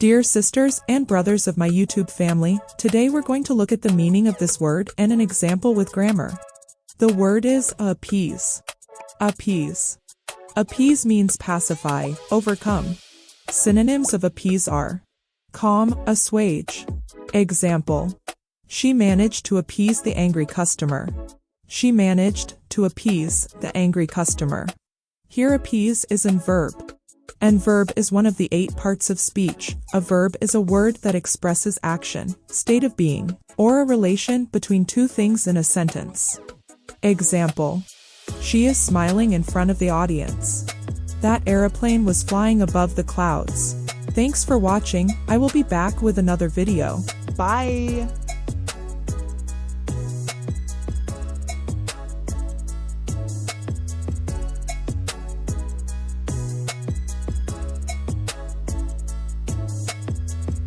Dear sisters and brothers of my YouTube family, today we're going to look at the meaning of this word and an example with grammar. The word is appease. Appease. Appease means pacify, overcome. Synonyms of appease are calm, assuage. Example: she managed to appease the angry customer. She managed to appease the angry customer. Here appease is a verb. And verb is one of the 8 parts of speech. A verb is a word that expresses action, state of being, or a relation between two things in a sentence. Example: she is smiling in front of the audience. That aeroplane was flying above the clouds. Thanks for watching. I will be back with another video. Bye!